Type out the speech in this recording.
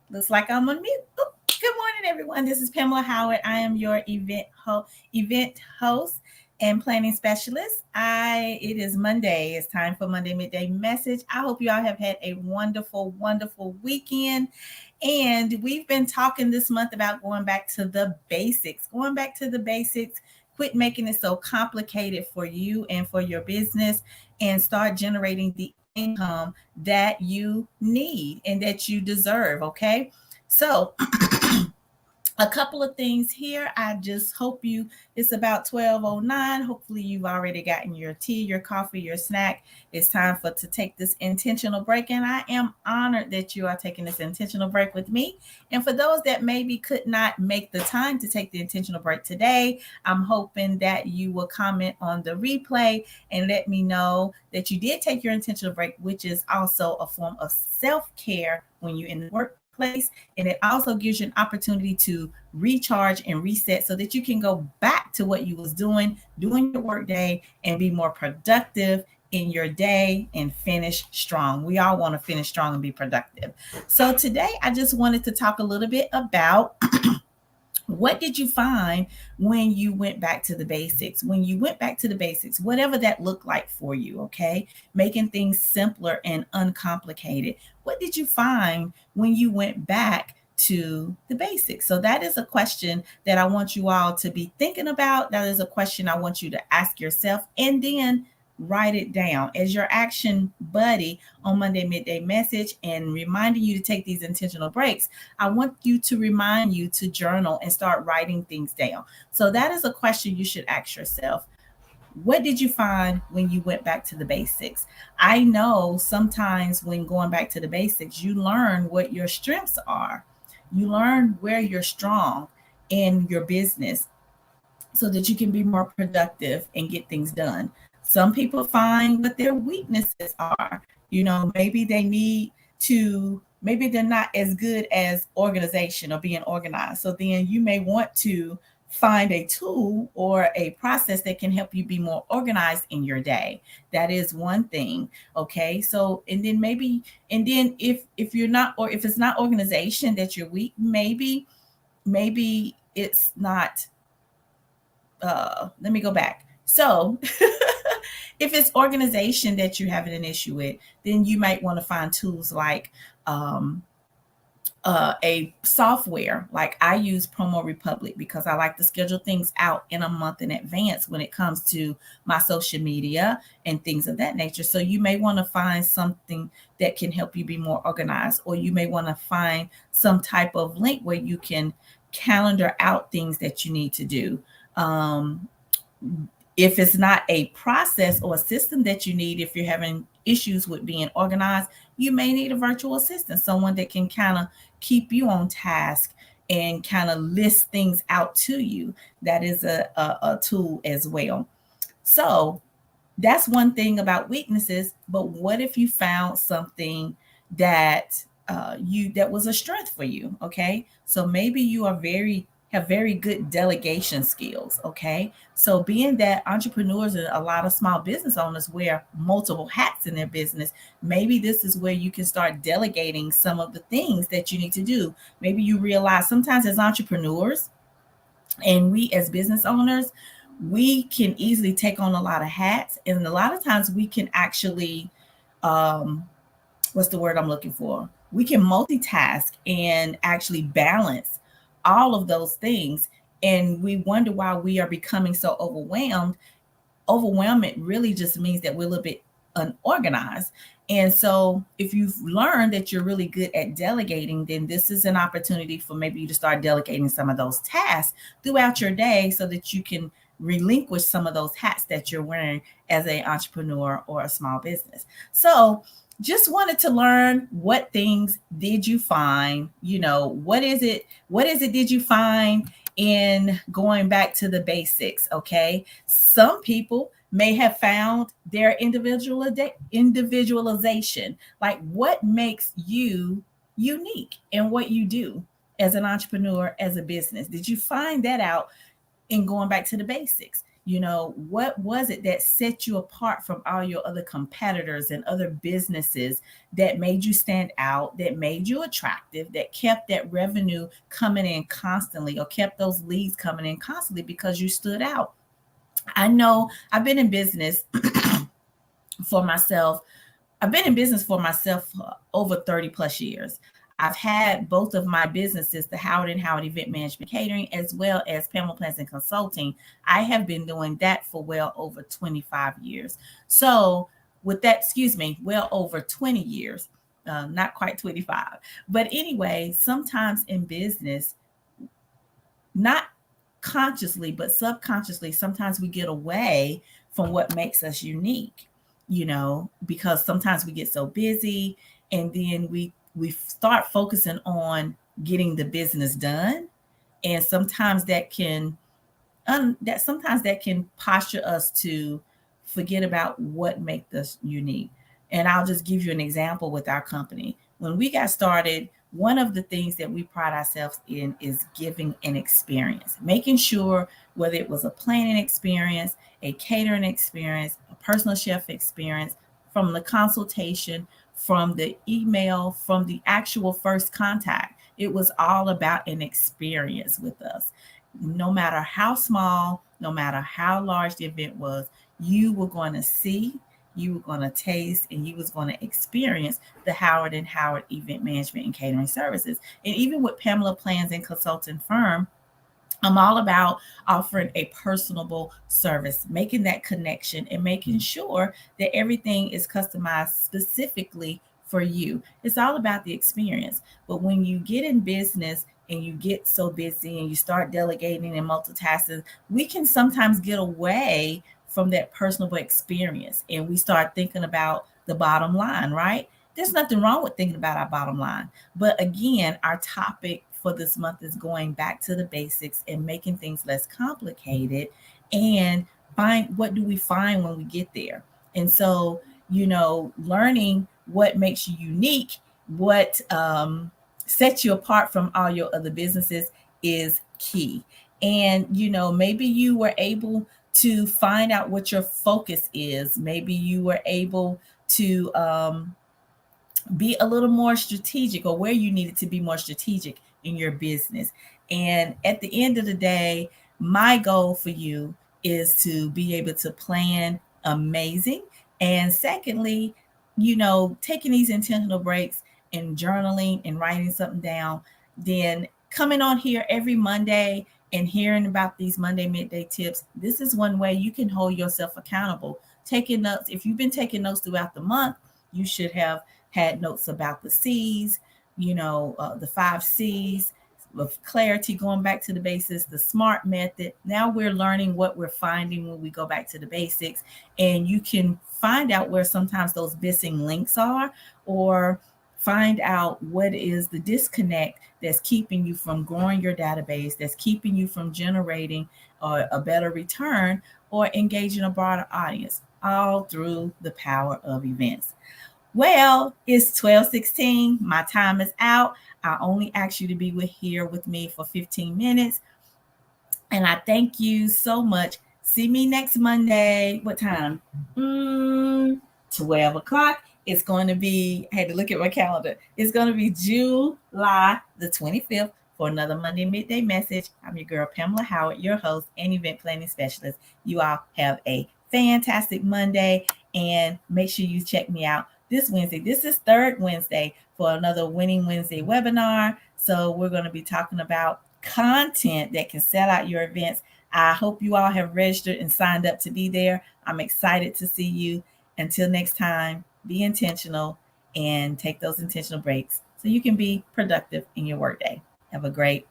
Looks like I'm on mute. Oop. Good morning, everyone. This is Pamela Howard. I am your event host and planning specialist. It is Monday. It's time for Monday Midday Message. I hope you all have had a wonderful, wonderful weekend. And we've been talking this month about going back to the basics, going back to the basics. Quit making it so complicated for you and for your business and start generating the income that you need and that you deserve. Okay. So, a couple of things here. I just hope it's about 12:09. Hopefully you've already gotten your tea, your coffee, your snack. It's time to take this intentional break. And I am honored that you are taking this intentional break with me. And for those that maybe could not make the time to take the intentional break today, I'm hoping that you will comment on the replay and let me know that you did take your intentional break, which is also a form of self-care when you're in the workplace. And it also gives you an opportunity to recharge and reset so that you can go back to what you was doing your work day, and be more productive in your day and finish strong. We all want to finish strong and be productive. So today I just wanted to talk a little bit about what did you find when you went back to the basics? When you went back to the basics, whatever that looked like for you, okay? Making things simpler and uncomplicated. What did you find when you went back to the basics? So that is a question that I want you all to be thinking about. That is a question I want you to ask yourself, and then write it down as your action buddy on Monday Midday Message, and reminding you to take these intentional breaks. I want you to remind you to journal and start writing things down. So that is a question you should ask yourself. What did you find when you went back to the basics? I know sometimes when going back to the basics, you learn what your strengths are. You learn where you're strong in your business so that you can be more productive and get things done. Some people find what their weaknesses are. Maybe they need maybe they're not as good as organization or being organized. So then you may want to find a tool or a process that can help you be more organized in your day. That is one thing. Okay. So, and then you're not, or if it's not organization that you're weak, maybe it's not let me go back. So, if it's organization that you're having an issue with, then you might want to find tools like um, a software. Like I use Promo Republic because I like to schedule things out in a month in advance when it comes to my social media and things of that nature. So you may want to find something that can help you be more organized, or you may want to find some type of link where you can calendar out things that you need to do. Um, if it's not a process or a system that you need, if you're having issues with being organized, you may need a virtual assistant, someone that can kind of keep you on task and kind of list things out to you. That is a tool as well. So that's one thing about weaknesses. But what if you found something that that was a strength for you? Okay, so maybe you are have very good delegation skills. Okay, so being that entrepreneurs and a lot of small business owners wear multiple hats in their business, maybe this is where you can start delegating some of the things that you need to do. Maybe you realize sometimes as entrepreneurs and we as business owners, we can easily take on a lot of hats, and a lot of times we can actually um what's the word I'm looking for, we can multitask and actually balance all of those things, and we wonder why we are becoming so overwhelmed. Overwhelmment really just means that we're a little bit unorganized. And so, if you've learned that you're really good at delegating, then this is an opportunity for maybe you to start delegating some of those tasks throughout your day so that you can relinquish some of those hats that you're wearing as an entrepreneur or a small business. So, just wanted to learn, what things did you find? What is it did you find in going back to the basics? Okay, some people may have found their individualization, like what makes you unique in what you do as an entrepreneur, as a business. Did you find that out in going back to the basics? What was it that set you apart from all your other competitors and other businesses that made you stand out, that made you attractive, that kept that revenue coming in constantly or kept those leads coming in constantly because you stood out? I know I've been in business for myself. I've been in business for myself for over 30 plus years. I've had both of my businesses, the Howard and Howard Event Management Catering, as well as Pamela Plans and Consulting. I have been doing that for well over 25 years. So with that, well over 20 years, not quite 25. But anyway, sometimes in business, not consciously, but subconsciously, sometimes we get away from what makes us unique, because sometimes we get so busy and then we start focusing on getting the business done. And sometimes that can posture us to forget about what makes us unique. And I'll just give you an example with our company. When we got started, one of the things that we pride ourselves in is giving an experience, making sure whether it was a planning experience, a catering experience, a personal chef experience, from the consultation, from the email, from the actual first contact, it was all about an experience with us. No matter how small, no matter how large the event was, you were going to see, you were going to taste, and you was going to experience the Howard and Howard Event Management and Catering Services. And even with Pamela Plans and Consulting Firm, I'm all about offering a personable service, making that connection and making sure that everything is customized specifically for you. It's all about the experience. But when you get in business and you get so busy and you start delegating and multitasking, we can sometimes get away from that personable experience and we start thinking about the bottom line, right? There's nothing wrong with thinking about our bottom line. But again, our topic for this month is going back to the basics and making things less complicated, and what do we find when we get there. And so, learning what makes you unique, what sets you apart from all your other businesses is key. And, maybe you were able to find out what your focus is. Maybe you were able to be a little more strategic, or where you needed to be more strategic in your business. And at the end of the day, my goal for you is to be able to plan amazing. And secondly, taking these intentional breaks and journaling and writing something down, then coming on here every Monday and hearing about these Monday midday tips. This is one way you can hold yourself accountable. Taking notes. If you've been taking notes throughout the month, you should have had notes about the C's, the 5 C's of clarity, going back to the basics, the SMART method. Now we're learning what we're finding when we go back to the basics, and you can find out where sometimes those missing links are, or find out what is the disconnect that's keeping you from growing your database, that's keeping you from generating a better return or engaging a broader audience, all through the power of events. Well, it's 12:16. My time is out. I only ask you to be here with me for 15 minutes. And I thank you so much. See me next Monday. What time? 12 o'clock. It's going to be, I had to look at my calendar. It's going to be July the 25th for another Monday Midday Message. I'm your girl, Pamela Howard, your host and event planning specialist. You all have a fantastic Monday, and make sure you check me out this Wednesday. This is third Wednesday for another Winning Wednesday webinar. So we're going to be talking about content that can sell out your events. I hope you all have registered and signed up to be there. I'm excited to see you. Until next time, be intentional and take those intentional breaks so you can be productive in your workday. Have a great